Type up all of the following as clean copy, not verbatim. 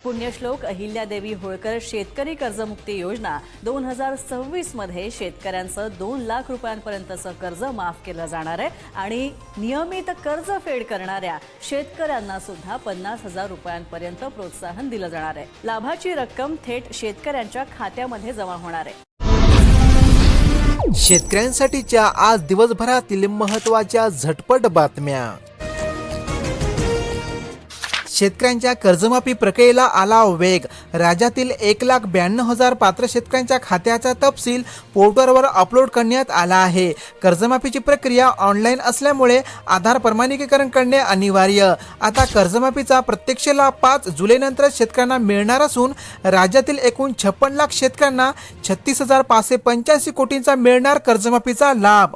पुण्यश्लोक अहिल्यादेवी होळकर शेतकरी कर्जमुक्ती योजना 2026 मध्ये शेतकऱ्यांचं 2 लाख रुपयांपर्यंतचं कर्ज माफ केलं जाणार आहे आणि नियमित कर्ज फेड करणाऱ्या शेतकऱ्यांना सुद्धा 50,000 रुपयांपर्यंत प्रोत्साहन दिलं जाणार आहे। लाभाची रक्कम थेट शेतकऱ्यांच्या खात्यामध्ये जमा होणार आहे। शेतकऱ्यांसाठीच्या आज दिवसभरातील महत्त्वाच्या झटपट बातम्या। शेतकऱ्यांच्या कर्जमाफी प्रक्रियेला आला वेग। राज्यातील 1,92,000 पात्र शेतकऱ्यांच्या खात्याचा तपशील पोर्टलवर अपलोड करण्यात आला आहे। कर्जमाफीची प्रक्रिया ऑनलाईन असल्यामुळे आधार प्रमाणिकरण करणे अनिवार्य। आता कर्जमाफीचा प्रत्यक्ष लाभ 5 जुलैनंतर शेतकऱ्यांना मिळणार असून राज्यातील एकूण 56 लाख शेतकऱ्यांना 36,585 कोटींचा मिळणार कर्जमाफीचा लाभ।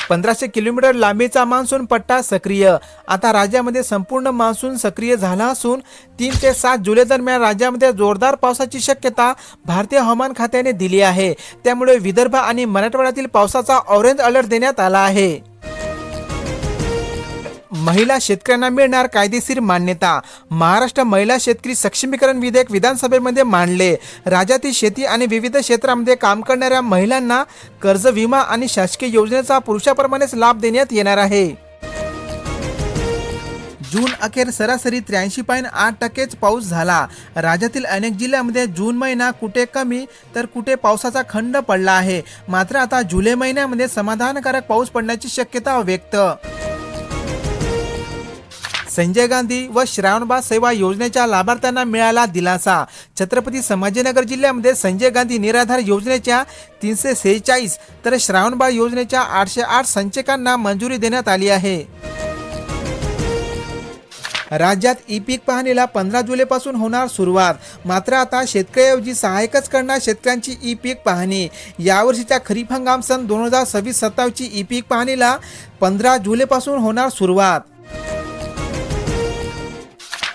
1500 किलोमीटर लांबीचा मान्सून पट्टा सक्रिय। आता राज्यामध्ये संपूर्ण मान्सून सक्रिय झाला असून 3 ते 7 जुलै दरम्यान राज्यामध्ये जोरदार पावसाची शक्यता भारतीय हवामान खात्याने दिली आहे। त्यामुळे विदर्भ आणि मराठवाड्यातील पावसाचा ऑरेंज अलर्ट देण्यात आला आहे। महिला शेतकऱ्यांना मिळणार कायदेशीर मान्यता। महाराष्ट्र महिला शेतकरी सक्षमीकरण विधेयक विधानसभेमध्ये मांडले। राज्यातील शेती आणि विविध क्षेत्रांमध्ये काम करणाऱ्या महिलांना कर्ज, विमा आणि शासकीय योजनेचा पुरुषाप्रमाणेच लाभ देण्यात येणार आहे। जून अखेर सरासरी 83.8% पाऊस झाला। राज्यातील अनेक जिल्ह्यांमध्ये जून महिना कुठे कमी तर कुठे पावसाचा खंड पडला आहे। मात्र आता जुलै महिन्यामध्ये समाधानकारक पाऊस पडण्याची शक्यता व्यक्त। संजय गांधी व श्रावणबाळ सेवा योजनेच्या लाभार्थ्यांना मिळाला दिलासा। छत्रपती संभाजीनगर जिल्ह्यामध्ये संजय गांधी निराधार योजनेच्या 346 तर श्रावणबाळ योजनेच्या 808 संचकांना मंजुरी देण्यात आली आहे। राज्यात ई पीक पाहणीला 15 जुलैपासून होणार सुरुवात। मात्र आता शेतकऱ्याऐवजी सहाय्यकच करणार शेतकऱ्यांची ई पीक पाहणी। यावर्षीच्या खरीप हंगाम सन 2026-27 ची ई पीक पाहणीला 15 जुलैपासून होणार सुरुवात।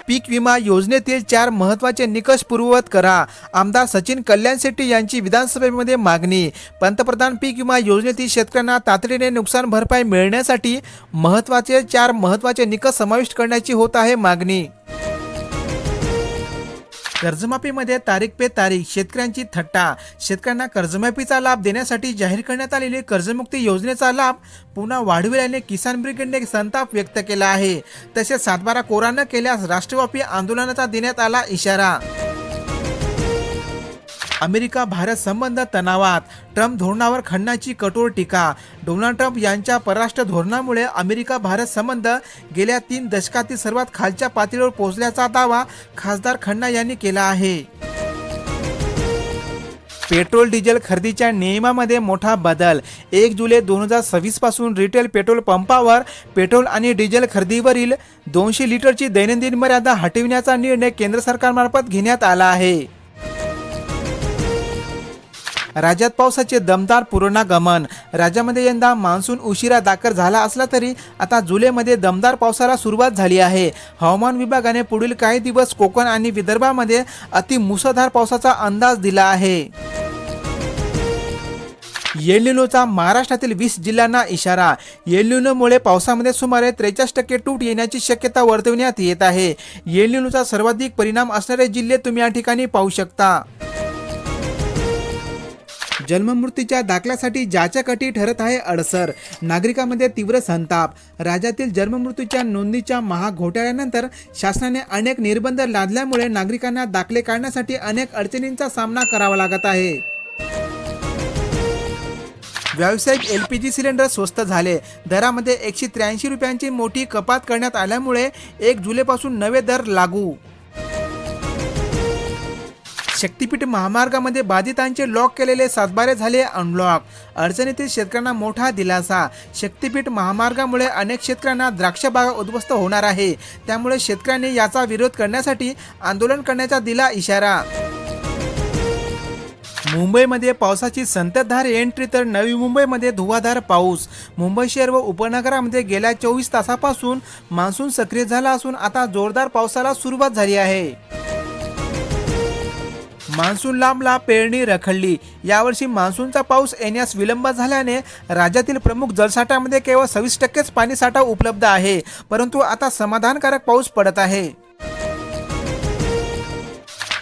पीक विमा योजनेतील 4 महत्त्वाचे निकष पूर्ववत करा। आमदार सचिन कल्याण शेट्टी यांची विधानसभेमध्ये मागणी। पंतप्रधान पीक विमा योजनेतील शेतकऱ्यांना तातडीने नुकसान भरपाई मिळण्यासाठी 4 महत्त्वाचे निकष समाविष्ट करण्याची होत आहे मागणी। कर्जमाफीमध्ये तारीख पे तारीख शेतकऱ्यांची थट्टा। शेतकऱ्यांना कर्जमाफीचा लाभ देण्यासाठी जाहीर करण्यात आलेली कर्जमुक्ती योजनेचा लाभ पुन्हा वाढविल्याने किसान ब्रिगेडने संताप व्यक्त केला आहे। तसेच 7/12 कोरा न केल्यास राष्ट्रव्यापी आंदोलनाचा देण्यात आला इशारा। अमेरिका भारत संबंध तणावात, ट्रम्प धोरणावर खन्नाची कठोर टीका। डोनाल्ड ट्रम्प यांच्या परराष्ट्र धोरणामुळे अमेरिका भारत संबंध गेल्या 3 दशकातील सर्वात खालच्या पातळीवर पोहोचल्याचा दावा खासदार खन्ना यांनी केला आहे। पेट्रोल डिझेल खरेदीच्या नियमामध्ये मोठा बदल। 1 जुलै 2026 पासून रिटेल पेट्रोल पंपावर पेट्रोल आणि डिझेल खरेदीवरील 200 लिटरची दैनंदिन मर्यादा हटविण्याचा निर्णय केंद्र सरकारमार्फत घेण्यात आला आहे। राज्यात पावसाचे दमदार पुनरागमन। राज्यामध्ये यंदा मान्सून उशिरा दाखल झाला असला तरी आता जुलैमध्ये दमदार पावसाला सुरुवात झाली आहे। हवामान विभागाने पुढील काही दिवस कोकण आणि विदर्भामध्ये अतिमुसळधार पावसाचा अंदाज दिला आहे। एल निनोचा महाराष्ट्रातील 20 जिल्ह्यांना इशारा। एल निनोमुळे पावसामध्ये सुमारे 43% तूट येण्याची शक्यता वर्तवण्यात येत आहे। एल निनोचा सर्वाधिक परिणाम असणारे जिल्हे तुम्ही या ठिकाणी पाहू शकता। जन्ममृत्यूच्या दाखल्यासाठी जाचक ठरत आहे अडसर। नागरिकांमध्ये तीव्र संताप। राज्यातील जन्ममृत्यूच्या नोंदीच्या महाघोटाळ्यानंतर शासनाने अनेक निर्बंध लादल्यामुळे नागरिकांना दाखले काढण्यासाठी अनेक अडचणींचा सामना करावा लागत आहे। व्यावसायिक LPG सिलेंडर स्वस्त झाले। दरामध्ये 183 रुपयांची मोठी कपात करण्यात आल्यामुळे 1 जुलैपासून नवे दर लागू। शक्तीपीठ महामार्गामध्ये बाधितांचे लॉक केलेले 7/12 झाले अनलॉक। अडचणीतील शेतकऱ्यांना मोठा दिलासा। शक्तीपीठ महामार्गामुळे अनेक शेतकऱ्यांना द्राक्ष बागा उद्ध्वस्त होणार आहे। त्यामुळे शेतकऱ्यांनी याचा विरोध करण्यासाठी आंदोलन करण्याचा दिला इशारा। मुंबईमध्ये पावसाची संततधार एंट्री तर नवी मुंबईमध्ये धुवाधार पाऊस। मुंबई शहर व उपनगरामध्ये गेल्या 24 तासापासून मान्सून सक्रिय झाला असून आता जोरदार पावसाला सुरुवात झाली आहे। मान्सून लांबला, पेरणी रखडली। यावर्षी मान्सूनचा पाऊस येण्यास विलंब झाल्याने राज्यातील प्रमुख जलसाठ्यामध्ये केवळ 26% पाणीसाठा उपलब्ध आहे, परंतु आता समाधानकारक पाऊस पडत आहे।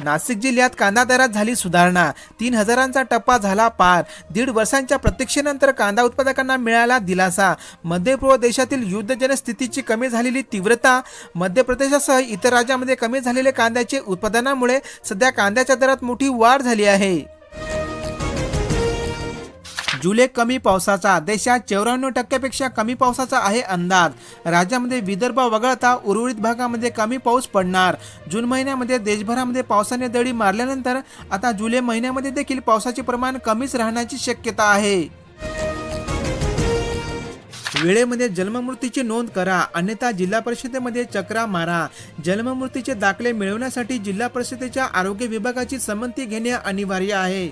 नाशिक जिल्ह्यात कांदा दरात झाली सुधारणा, 3,000चा टप्पा झाला पार. 1.5 वर्षांच्या प्रतीक्षेनंतर कांदा उत्पादकांना मिळाला दिलासा. मध्य पूर्व देशातील युद्धजन्य स्थितीची कमी झालेली तीव्रता, मध्य प्रदेशासह इतर राज्यांमध्ये कमी झालेले कांद्याचे उत्पादनामुळे सध्या कांद्याच्या दरात मोठी वाढ झाली आहे. जुलै कमी पावसाचा, देशात 94% कमी पावसाचा आहे अंदाज. राज्यामध्ये विदर्भ वगळता उर्वरित भागामध्ये कमी पाऊस पडणार. जून महिन्यामध्ये देशभरामध्ये पावसाने दडी मारल्यानंतर आता जुलै महिन्यामध्ये देखील पावसाचे प्रमाण कमीच राहण्याची शक्यता आहे. वेळेमध्ये जन्ममृत्यूची नोंद करा, अन्यथा जिल्हा परिषदेमध्ये चक्रा मारा. जन्ममृत्यूचे दाखले मिळवण्यासाठी जिल्हा परिषदेच्या आरोग्य विभागाची संमती घेणे अनिवार्य आहे.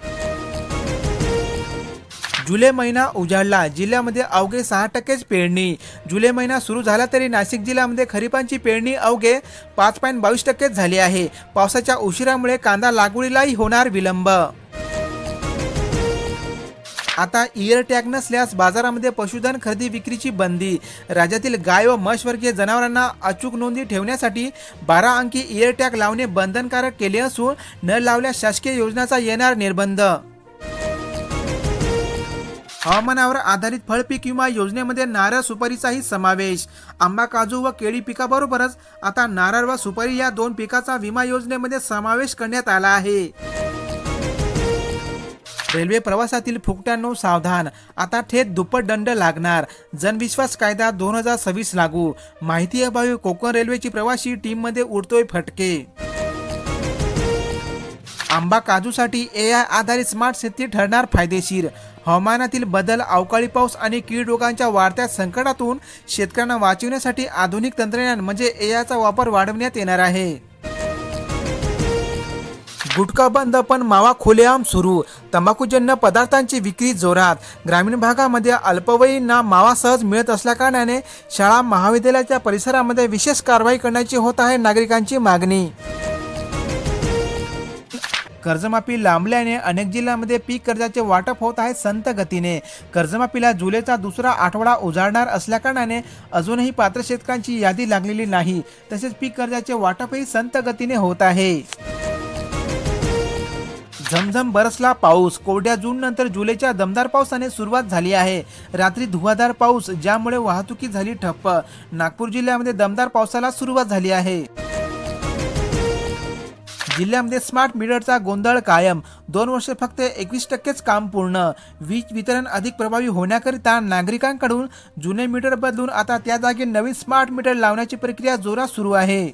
जुलै महिना उजाडला, जिल्ह्यामध्ये अवघे 6%च पेरणी. जुलै महिना सुरू झाला तरी नाशिक जिल्ह्यामध्ये खरीपांची पेरणी अवघे 5.22% झाली आहे. पावसाच्या उशिरामुळे कांदा लागवडीलाही होणार विलंब. आता इयर टॅग नसल्यास बाजारामध्ये पशुधन खरेदी विक्रीची बंदी. राज्यातील गाय व म्हैसवर्गीय जनावरांना अचूक नोंदी ठेवण्यासाठी 12 अंकी इयर टॅग लावणे बंधनकारक केले असून न लावल्यास शासकीय योजनांचा येणार निर्बंध. हवामानावर आधारित फळपीक विमा योजनेमध्ये नारळ सुपारीचाही समावेश. आंबा, काजू व केळी पिकाबरोबरच आता नारळ व सुपारी या 2 पिकाचा विमा योजनेमध्ये समावेश करण्यात आला आहे. रेल्वे प्रवासातील फुकट्यांनो सावधान, आता थेट दुप्पट दंड लागणार. जनविश्वास कायदा 2026 लागू. माहिती अभावी कोकण रेल्वेची प्रवासी टीममध्ये उडतोय फटके. आंबा काजूसाठी AI आधारित स्मार्ट शेती ठरणार फायदेशीर. हवामानातील बदल, अवकाळी पाऊस आणि कीड रोगांच्या वाढत्या संकटातून शेतकऱ्यांना वाचविण्यासाठी आधुनिक तंत्रज्ञान म्हणजे AIचा वापर वाढवण्यात येणार आहे. गुटखा बंद पण मावा खुलेआम सुरू. तंबाखूजन्य पदार्थांची विक्री जोरात. ग्रामीण भागामध्ये अल्पवयींना मावा सहज मिळत असल्याकारणाने शाळा महाविद्यालयाच्या परिसरामध्ये विशेष कारवाई करण्याची होत आहे नागरिकांची मागणी. कर्जमाफी लांबल्याने अनेक जिल्ह्यांमध्ये पीक कर्जाचे वाटप होत आहे संत गतीने. कर्जमाफीला जुलैचा दुसरा आठवडा उजाडणार असल्याकारणाने अजूनही पात्र शेतकऱ्यांची यादी लागलेली नाही. तसेच पीक कर्जाचे वाटपही संत गतीने होत आहे. झमझम बरसला पाऊस. कोरड्या जून नंतर जुलैच्या दमदार पावसाने सुरुवात झाली आहे. रात्री धुवाधार पाऊस, ज्यामुळे वाहतुकी झाली ठप्प. नागपूर जिल्ह्यामध्ये दमदार पावसाला सुरुवात झाली आहे. जिल्ह्यामध्ये स्मार्ट मीटरचा गोंधळ कायम. 2 वर्षे फक्त 21%च काम पूर्ण. वीज वितरण अधिक प्रभावी होण्याकरिता नागरिकांकडून जुने मीटर बदलून आता त्या जागी नवीन स्मार्ट मीटर लावण्याची प्रक्रिया जोरात सुरू आहे.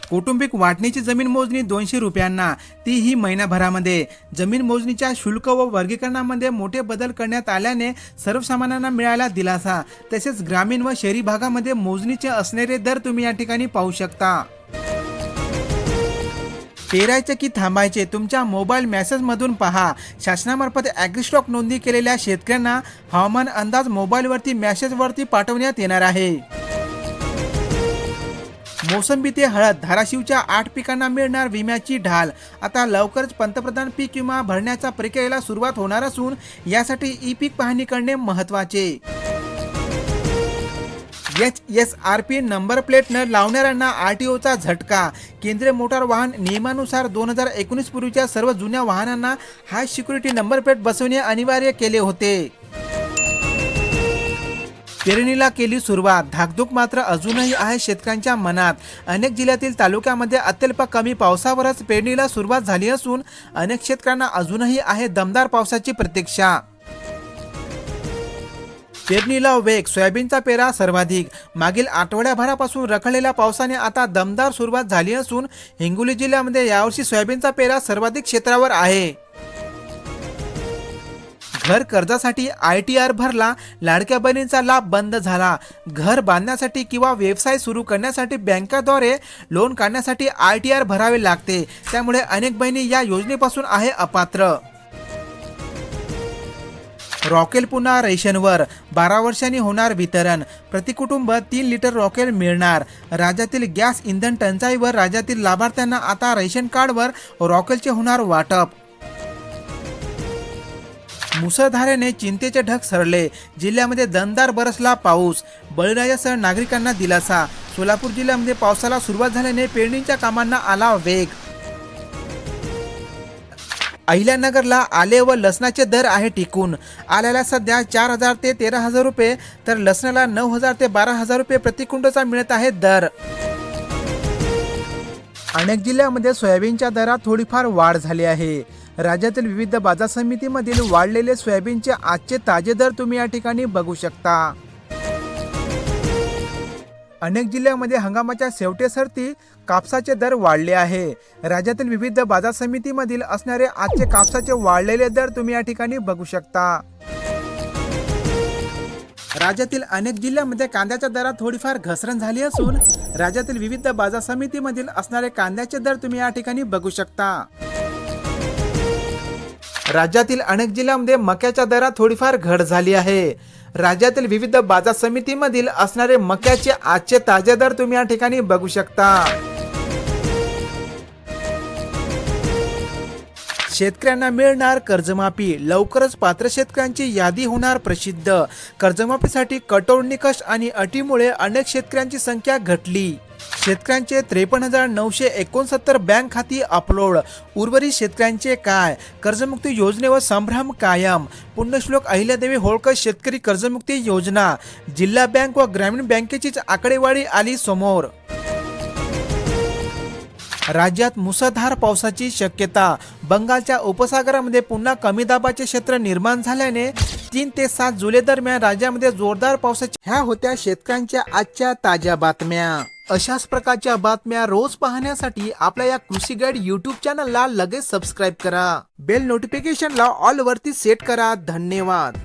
कौटुंबिक वाटणीची जमीन मोजणी 200 रुपयांना, तीही महिनाभरामध्ये. जमीन मोजणीच्या शुल्क व वर्गीकरणामध्ये मोठे बदल करण्यात आल्याने सर्वसामान्यांना मिळाला दिलासा. तसेच ग्रामीण व शहरी भागामध्ये मोजणीचे असणारे दर तुम्ही या ठिकाणी पाहू शकता. पेरायचे की थांबायचे, तुमच्या मोबाईल मेसेजमधून पहा. शासनामार्फत ॲग्रीस्टॉक नोंदणी केलेल्या शेतकऱ्यांना हवामान अंदाज मोबाईलवरती मेसेजवरती पाठवण्यात येणार आहे. मोसंबी ते हळद, धाराशिवच्या 8 पिकांना मिळणार विम्याची ढाल. आता लवकरच पंतप्रधान पीक विमा भरण्याच्या प्रक्रियेला सुरुवात होणार असून यासाठी ई-पीक पाहणी करणे महत्त्वाचे. HSRP नंबर प्लेट न लावणाऱ्यांना RTOचा झटका. केंद्रीय मोटार वाहन नियमानुसार 2019 पूर्वीच्या सर्व जुन्या वाहनांना हाय सिक्युरिटी नंबर प्लेट बसवणे अनिवार्य केले होते. पेरणीला केली सुरुवात. धाकधूक मात्र अजूनही आहे शेतकऱ्यांच्या मनात. अनेक जिल्ह्यातील तालुक्यामध्ये अत्यल्प कमी पावसावरच पेरणीला सुरुवात झाली असून अनेक शेतकऱ्यांना अजूनही आहे दमदार पावसाची प्रतीक्षा. पेरणीला वेग, सोयाबीनचा पेरा सर्वाधिक. मागील आठवड्याभरापासून रखडलेल्या पावसाने आता दमदार सुरुवात झाली असून हिंगोली जिल्ह्यामध्ये यावर्षी सोयाबीनचा पेरा सर्वाधिक क्षेत्रावर आहे. घर कर्जासाठी ITR भरला, लाडक्या बहिणींचा लाभ बंद झाला. घर बांधण्यासाठी किंवा व्यवसाय सुरू करण्यासाठी बँकेद्वारे लोन काढण्यासाठी ITR भरावे लागते. त्यामुळे अनेक बहिणी या योजनेपासून आहे अपात्र. रॉकेल पुन्हा रेशनवर, 12 वर्षांनी होणार वितरण. प्रतिकुटुंब 3 लिटर रॉकेल मिळणार. राज्यातील गॅस इंधन टंचाईवर राज्यातील लाभार्थ्यांना आता रेशन कार्डवर रॉकेलचे होणार वाटप. मुसळधारेने चिंतेचे ढग सरले. जिल्ह्यामध्ये दमदार बरसला पाऊस. बळीराजासह नागरिकांना दिलासा. सोलापूर जिल्ह्यामध्ये पावसाला सुरुवात झाल्याने पेरणीच्या कामांना आला वेग. अहिल्यानगरला आले व लसणाचे दर आहे टिकून. आल्याला सध्या 4,000 ते 13,000 रुपये तर लसणाला 9,000 ते 12,000 रुपये प्रति क्विंटलचा मिळत आहे दर. अनेक जिल्ह्यामध्ये सोयाबीनच्या दरात थोडीफार वाढ झाली आहे. राज्यातील विविध बाजार समितीमधील वाढलेले सोयाबीनचे आजचे ताजे दर तुम्ही या ठिकाणी बघू शकता. अनेक जिल्ह्यामध्ये हंगामाच्या शेवटेसरती कापसाचे दर वाढले आहे. राज्यातील विविध बाजार समितीमधील असणारे आजचे कापसाचे वाढलेले दर तुम्ही या ठिकाणी बघू शकता. राज्यातील अनेक जिल्ह्यामध्ये कांद्याच्या दरात थोडीफार घसरण झाली असून राज्यातील विविध बाजार समितीमधील असणारे कांद्याचे दर तुम्ही या ठिकाणी बघू शकता. राज्यातील अनेक जिल्ह्यांमध्ये मक्याच्या दरात थोडीफार घट झाली आहे. राज्यातील विविध बाजार समितीमधील असणारे मक्याचे आजचे ताजे दर तुम्ही या ठिकाणी बघू शकता. शेतकऱ्यांना मिळणार कर्जमाफी. लवकरच पात्र शेतकऱ्यांची यादी होणार प्रसिद्ध. कर्जमाफीसाठी कठोर निकष आणि अटीमुळे अनेक शेतकऱ्यांची संख्या घटली. शेतकऱ्यांचे 53,969 बँक खाती अपलोड. उर्वरित शेतकऱ्यांचे काय? कर्जमुक्ती योजनेवर संभ्रम कायम. पुण्यश्लोक अहिल्यादेवी होळकर शेतकरी कर्जमुक्ती योजना. जिल्हा बँक व ग्रामीण बँकेचीच आकडेवारी आली समोर. राज्यात मुसळधार पावसाची शक्यता. बंगालच्या उपसागरामध्ये पुन्हा कमी दाबाचे क्षेत्र निर्माण झाल्याने 3 ते 7 जुलै दरम्यान राज्यामध्ये जोरदार पावसाच्या ह्या होत्या शेतकऱ्यांच्या आजच्या ताज्या बातम्या. अशाच प्रकारच्या बातम्या रोज पाहण्यासाठी आपल्या या कृषी गाईड YouTube चॅनलला लगेच सबस्क्राईब करा. बेल नोटिफिकेशनला ऑल वरती सेट करा. धन्यवाद.